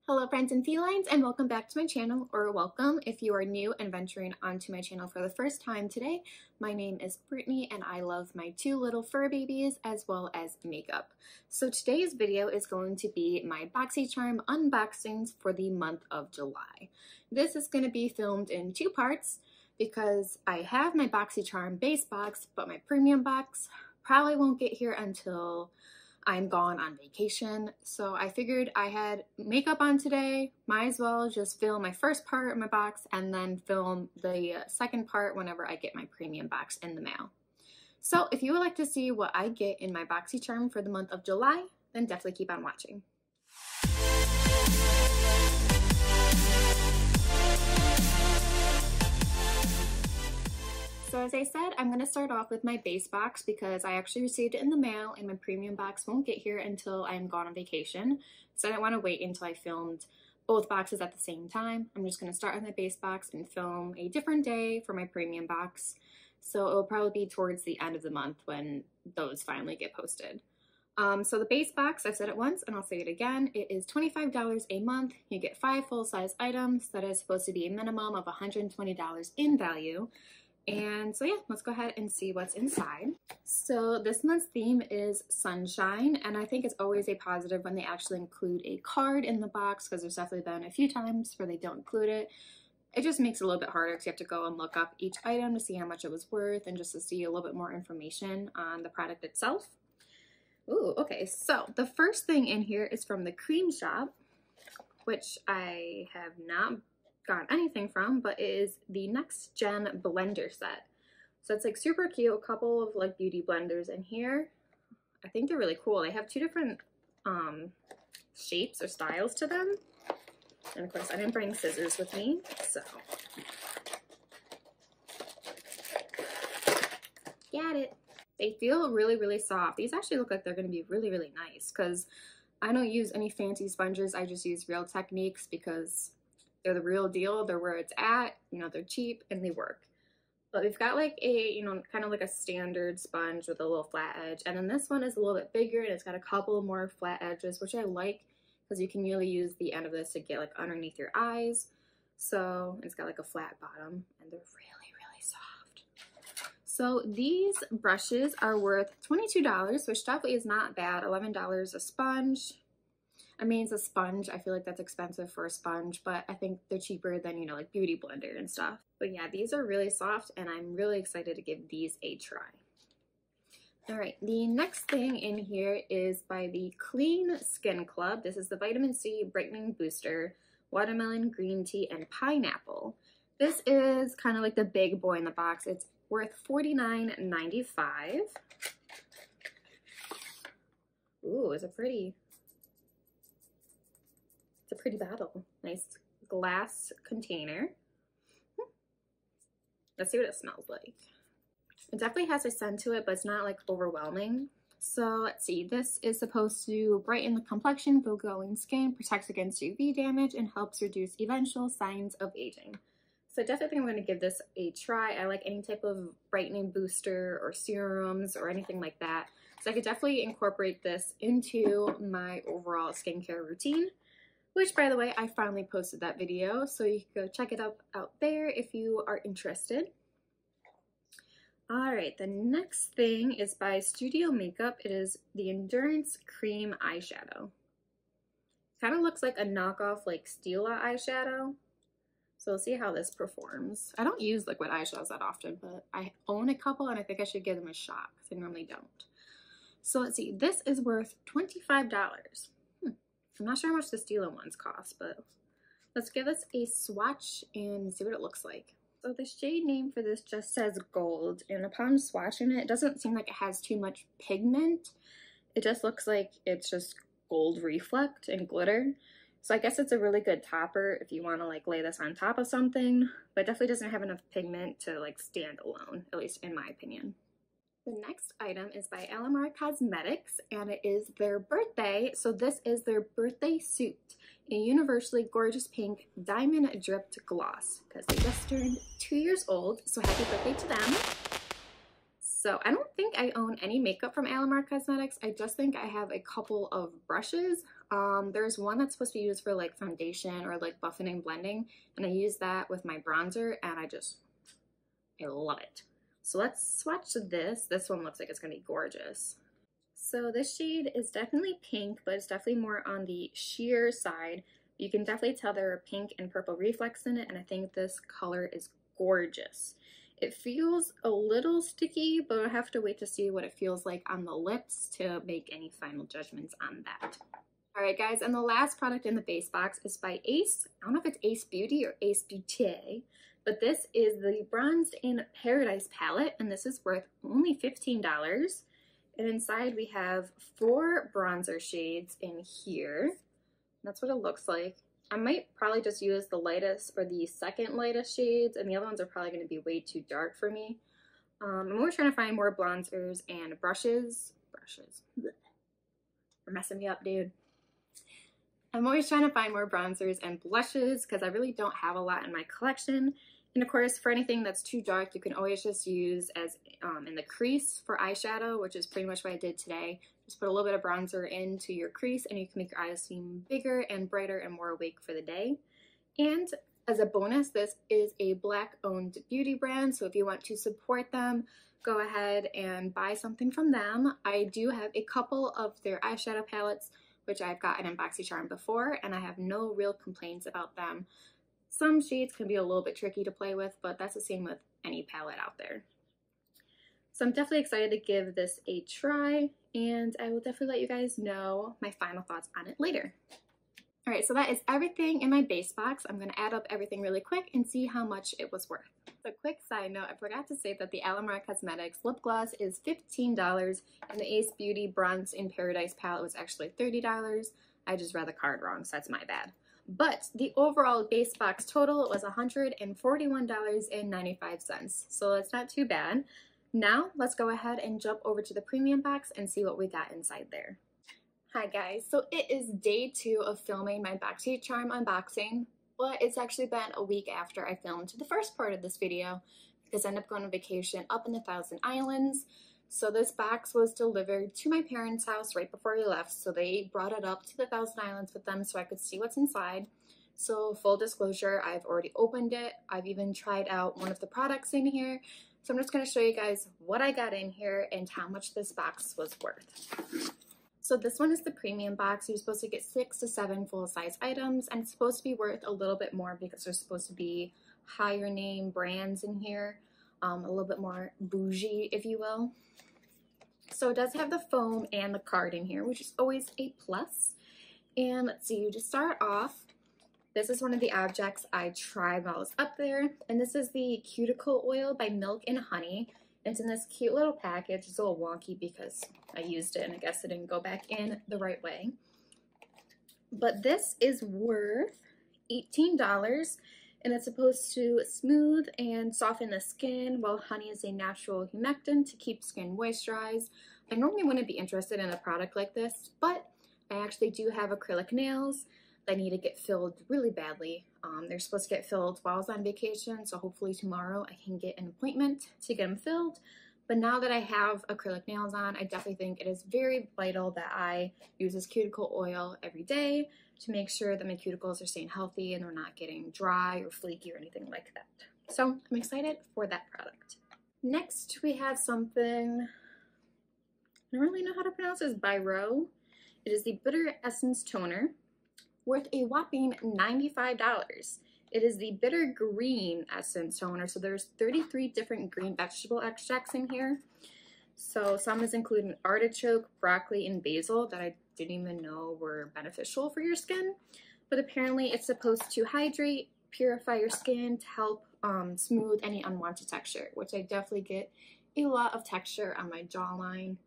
Hello friends and felines, and welcome back to my channel, or welcome if you are new and venturing onto my channel for the first time today. My name is Brittany and I love my two little fur babies as well as makeup. So today's video is going to be my BoxyCharm unboxings for the month of July. This is going to be filmed in two parts because I have my BoxyCharm base box, but my premium box probably won't get here until I'm gone on vacation. So I figured I had makeup on today, might as well just film my first part of my box and then film the second part whenever I get my premium box in the mail. So if you would like to see what I get in my BoxyCharm for the month of July, then definitely keep on watching. So as I said, I'm going to start off with my base box because I actually received it in the mail and my premium box won't get here until I'm gone on vacation. So I didn't want to wait until I filmed both boxes at the same time. I'm just going to start with my base box and film a different day for my premium box. So it'll probably be towards the end of the month when those finally get posted. So the base box, I've said it once and I'll say it again, it is $25 a month. You get 5 full-size items. That is supposed to be a minimum of $120 in value. And so yeah, let's go ahead and see what's inside. So this month's theme is sunshine, and I think it's always a positive when they actually include a card in the box, because there's definitely been a few times where they don't include it. It just makes it a little bit harder because you have to go and look up each item to see how much it was worth and just to see a little bit more information on the product itself. Ooh, okay, so the first thing in here is from the Cream Shop, which I have not got anything from, but it is the Next Gen blender set. So it's like super cute, a couple of like beauty blenders in here. I think they're really cool. They have two different shapes or styles to them. And of course I didn't bring scissors with me, so got it. They feel really soft. These actually look like they're going to be really nice because I don't use any fancy sponges. I just use Real Techniques because they're the real deal, they're where it's at, you know, they're cheap and they work. But we've got like a, you know, kind of like a standard sponge with a little flat edge. And then this one is a little bit bigger and it's got a couple more flat edges, which I like because you can really use the end of this to get like underneath your eyes. So it's got like a flat bottom and they're really soft. So these brushes are worth $22, which definitely is not bad. $11 a sponge. I mean, it's a sponge. I feel like that's expensive for a sponge, but I think they're cheaper than, you know, like Beauty Blender and stuff. But yeah, these are really soft and I'm really excited to give these a try. All right, the next thing in here is by the Clean Skin Club. This is the Vitamin C Brightening Booster, Watermelon, Green Tea, and Pineapple. This is kind of like the big boy in the box. It's worth $49.95. Ooh, it's a pretty bottle. Nice glass container. Let's see what it smells like. It definitely has a scent to it, but it's not like overwhelming. So let's see, this is supposed to brighten the complexion, build glowing skin, protects against UV damage, and helps reduce eventual signs of aging. So I definitely think I'm going to give this a try. I like any type of brightening booster or serums or anything like that. So I could definitely incorporate this into my overall skincare routine. Which, by the way, I finally posted that video, so you can go check it out there if you are interested. Alright, the next thing is by Studio Makeup. It is the Endurance Cream Eyeshadow. Kind of looks like a knockoff, like Stila eyeshadow. So we'll see how this performs. I don't use liquid eyeshadows that often, but I own a couple and I think I should give them a shot because I normally don't. So let's see, this is worth $25. I'm not sure how much the Stila ones cost, but let's give this a swatch and see what it looks like. So the shade name for this just says Gold, and upon swatching it, it doesn't seem like it has too much pigment. It just looks like it's just gold reflect and glitter. So I guess it's a really good topper if you want to like lay this on top of something, but it definitely doesn't have enough pigment to like stand alone, at least in my opinion. The next item is by Alamar Cosmetics, and it is their birthday. So this is their birthday suit, a universally gorgeous pink diamond dripped gloss, because they just turned 2 years old. So happy birthday to them. So I don't think I own any makeup from Alamar Cosmetics. I just think I have a couple of brushes. There's one that's supposed to be used for like foundation or like buffing and blending, and I use that with my bronzer, and I love it. So let's swatch this. This one looks like it's gonna be gorgeous. So this shade is definitely pink, but it's definitely more on the sheer side. You can definitely tell there are pink and purple reflex in it, and I think this color is gorgeous. It feels a little sticky, but I'll have to wait to see what it feels like on the lips to make any final judgments on that. All right, guys, and the last product in the base box is by Ace. I don't know if it's Ace Beauty or Ace Beauty, but this is the Bronzed in Paradise palette, and this is worth only $15. And inside we have 4 bronzer shades in here. That's what it looks like. I might probably just use the lightest or the second lightest shades, and the other ones are probably going to be way too dark for me. I'm always trying to find more bronzers and brushes. Blech. You're messing me up, dude. I'm always trying to find more bronzers and blushes because I really don't have a lot in my collection. And of course, for anything that's too dark, you can always just use as in the crease for eyeshadow, which is pretty much what I did today. Just put a little bit of bronzer into your crease and you can make your eyes seem bigger and brighter and more awake for the day. And as a bonus, this is a Black-owned beauty brand, so if you want to support them, go ahead and buy something from them. I do have a couple of their eyeshadow palettes, which I've gotten in BoxyCharm before, and I have no real complaints about them. Some shades can be a little bit tricky to play with, but that's the same with any palette out there. So I'm definitely excited to give this a try, and I will definitely let you guys know my final thoughts on it later. All right, so that is everything in my base box. I'm going to add up everything really quick and see how much it was worth. So quick side note, I forgot to say that the Alamar Cosmetics lip gloss is $15 and the Ace Beauty Bronze in Paradise palette was actually $30. I just read the card wrong, so that's my bad. But the overall base box total was $141.95, so that's not too bad. Now let's go ahead and jump over to the premium box and see what we got inside there. Hi guys, so it is day 2 of filming my BoxyCharm unboxing, but it's actually been a week after I filmed the first part of this video because I ended up going on vacation up in the Thousand Islands. So this box was delivered to my parents' house right before we left, so they brought it up to the Thousand Islands with them so I could see what's inside. So full disclosure, I've already opened it. I've even tried out one of the products in here. So I'm just going to show you guys what I got in here and how much this box was worth. So this one is the premium box. You're supposed to get 6 to 7 full-size items, and it's supposed to be worth a little bit more because there's supposed to be higher name brands in here, a little bit more bougie, if you will. So it does have the foam and the card in here, which is always a plus. And let's see, to start off, this is one of the objects I tried while I was up there, and this is the cuticle oil by Milk and Honey. It's in this cute little package. It's a little wonky because I used it and I guess it didn't go back in the right way. But this is worth $18 and it's supposed to smooth and soften the skin, while honey is a natural humectant to keep skin moisturized. I normally wouldn't be interested in a product like this, but I actually do have acrylic nails that need to get filled really badly. They're supposed to get filled while I was on vacation, so hopefully tomorrow I can get an appointment to get them filled. But now that I have acrylic nails on, I definitely think it is very vital that I use this cuticle oil every day to make sure that my cuticles are staying healthy and they're not getting dry or flaky or anything like that. So I'm excited for that product. Next, we have something, I don't really know how to pronounce this, Biro. It is the Bitter Essence Toner, worth a whopping $95. It is the Bitter Green Essence Toner, so there's 33 different green vegetable extracts in here. So some is including artichoke, broccoli, and basil that I didn't even know were beneficial for your skin. But apparently it's supposed to hydrate, purify your skin, to help smooth any unwanted texture, which I definitely get a lot of texture on my jawline.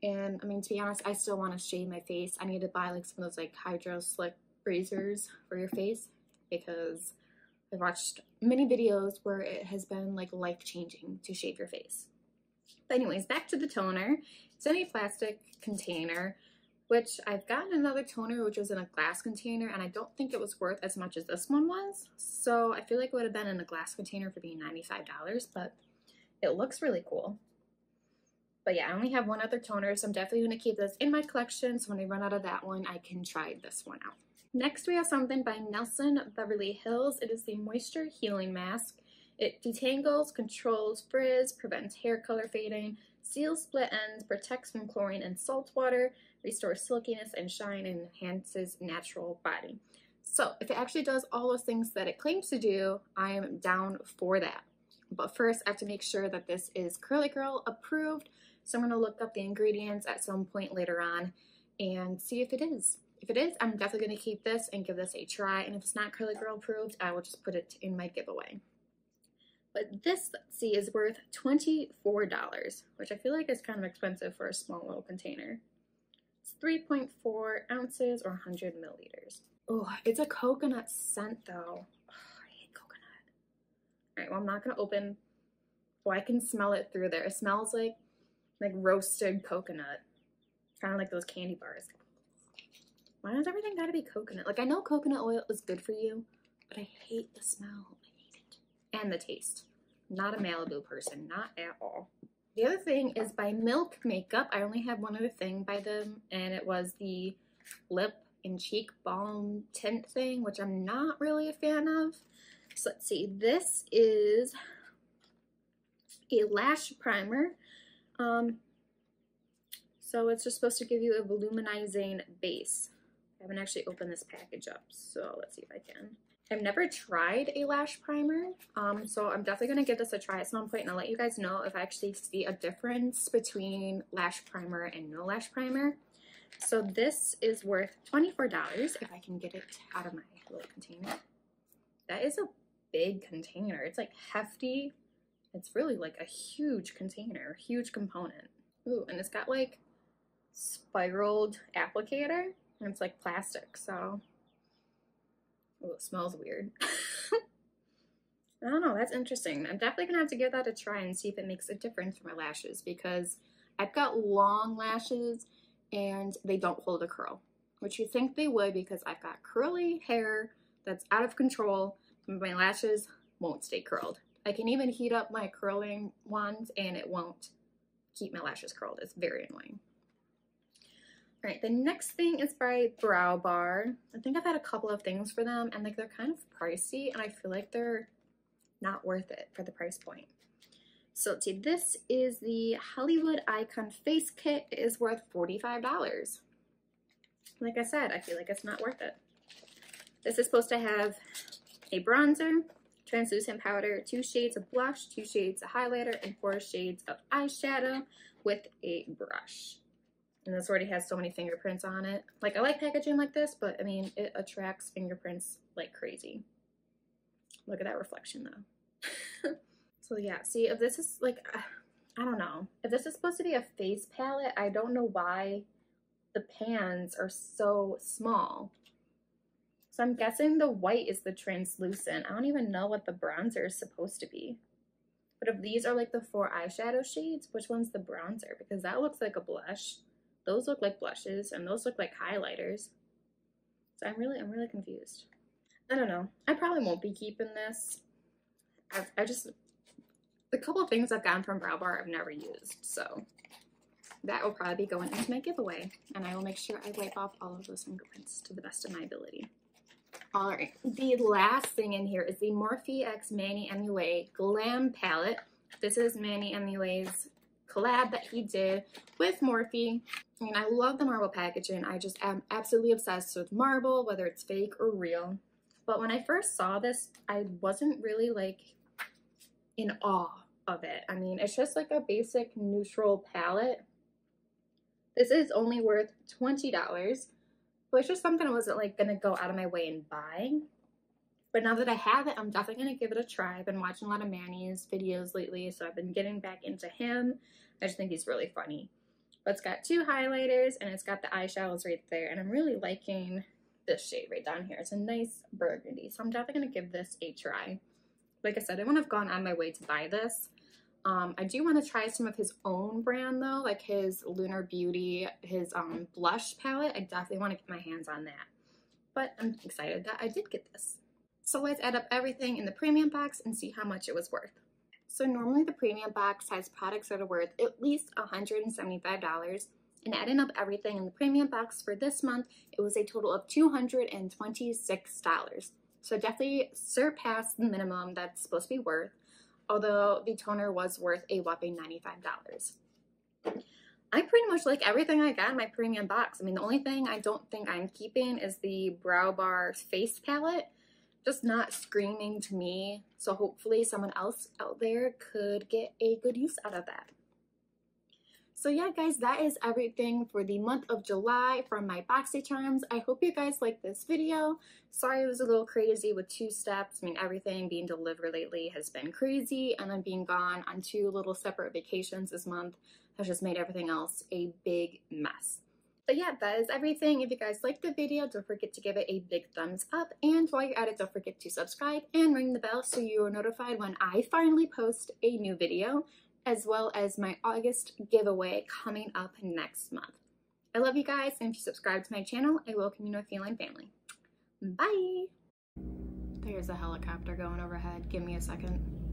And I mean, to be honest, I still want to shave my face. I need to buy like some of those like Hydro Slick razors for your face because I've watched many videos where it has been like life-changing to shave your face. But anyways, back to the toner. It's in a plastic container, which I've gotten another toner which was in a glass container, and I don't think it was worth as much as this one was. So I feel like it would have been in a glass container for being $95, but it looks really cool. But yeah, I only have one other toner, so I'm definitely going to keep this in my collection, so when I run out of that one, I can try this one out. Next, we have something by Nelson Beverly Hills. It is the Moisture Healing Mask. It detangles, controls frizz, prevents hair color fading, seals split ends, protects from chlorine and salt water, restores silkiness and shine, and enhances natural body. So if it actually does all those things that it claims to do, I am down for that. But first, I have to make sure that this is Curly Girl approved. So I'm going to look up the ingredients at some point later on and see if it is. If it is, I'm definitely going to keep this and give this a try. And if it's not Curly Girl approved, I will just put it in my giveaway. But this, let's see, is worth $24, which I feel like is kind of expensive for a small little container. It's 3.4 ounces or 100 milliliters. Oh, it's a coconut scent though. Oh, I hate coconut. All right, well, I'm not going to open. Oh, I can smell it through there. It smells like roasted coconut. Kind of like those candy bars. Why does everything gotta be coconut? Like, I know coconut oil is good for you, but I hate the smell. I hate it. And the taste. Not a Malibu person, not at all. The other thing is by Milk Makeup. I only have one other thing by them, and it was the lip and cheek balm tint thing, which I'm not really a fan of. So let's see. This is a lash primer. So it's just supposed to give you a volumizing base. I haven't actually opened this package up, so let's see if I can. I've never tried a lash primer, so I'm definitely going to give this a try at some point, and I'll let you guys know if I actually see a difference between lash primer and no lash primer. So this is worth $24 if I can get it out of my little container. That is a big container. It's like hefty. It's really like a huge container, huge component. Ooh, and it's got like spiraled applicator, and it's like plastic, so ooh, it smells weird. I don't know, that's interesting. I'm definitely gonna have to give that a try and see if it makes a difference for my lashes, because I've got long lashes and they don't hold a curl, which you think they would because I've got curly hair that's out of control, and my lashes won't stay curled. I can even heat up my curling wand and it won't keep my lashes curled. It's very annoying. All right, the next thing is by Brow Bar. I think I've had a couple of things for them, and like they're kind of pricey, and I feel like they're not worth it for the price point. So let's see, this is the Hollywood Icon Face Kit. It is worth $45. Like I said, I feel like it's not worth it. This is supposed to have a bronzer, translucent powder, 2 shades of blush, 2 shades of highlighter, and 4 shades of eyeshadow with a brush. And this already has so many fingerprints on it. Like, I like packaging like this, but I mean, it attracts fingerprints like crazy. Look at that reflection though. So yeah, see, if this is like, I don't know. If this is supposed to be a face palette, I don't know why the pans are so small. So I'm guessing the white is the translucent. I don't even know what the bronzer is supposed to be. But if these are like the 4 eyeshadow shades, which one's the bronzer? Because that looks like a blush. Those look like blushes, and those look like highlighters. So I'm really confused. I don't know. I probably won't be keeping this. The couple of things I've gotten from Brow Bar I've never used, so that will probably be going into my giveaway, and I will make sure I wipe off all of those fingerprints to the best of my ability. All right, the last thing in here is the Morphe X Manny MUA Glam Palette. This is Manny MUA's collab that he did with Morphe. I mean, I love the marble packaging. I just am absolutely obsessed with marble, whether it's fake or real. But when I first saw this, I wasn't really like in awe of it. I mean, it's just like a basic neutral palette. This is only worth $20, but it's just something I wasn't like gonna go out of my way and buy. But now that I have it, I'm definitely gonna give it a try. I've been watching a lot of Manny's videos lately, so I've been getting back into him. I just think he's really funny. But it's got 2 highlighters and it's got the eyeshadows right there, and I'm really liking this shade right down here. It's a nice burgundy, so I'm definitely gonna give this a try. Like I said, I wouldn't have gone on my way to buy this. I do want to try some of his own brand though, like his Lunar Beauty, his blush palette. I definitely want to get my hands on that. But I'm excited that I did get this. So let's add up everything in the premium box and see how much it was worth. So normally the premium box has products that are worth at least $175, and adding up everything in the premium box for this month, it was a total of $226. So definitely surpassed the minimum that's supposed to be worth, although the toner was worth a whopping $95. I pretty much like everything I got in my premium box. I mean, the only thing I don't think I'm keeping is the Brow Bar Face Palette. Just not screaming to me. So hopefully someone else out there could get a good use out of that. So yeah, guys, that is everything for the month of July from my BoxyCharms. I hope you guys liked this video. Sorry it was a little crazy with 2 steps. I mean, everything being delivered lately has been crazy, and then being gone on 2 little separate vacations this month has just made everything else a big mess. But yeah, that is everything. If you guys liked the video, don't forget to give it a big thumbs up. And while you're at it, don't forget to subscribe and ring the bell so you are notified when I finally post a new video, as well as my August giveaway coming up next month. I love you guys, and if you subscribe to my channel, I welcome you to my feline family. Bye! There's a helicopter going overhead. Give me a second.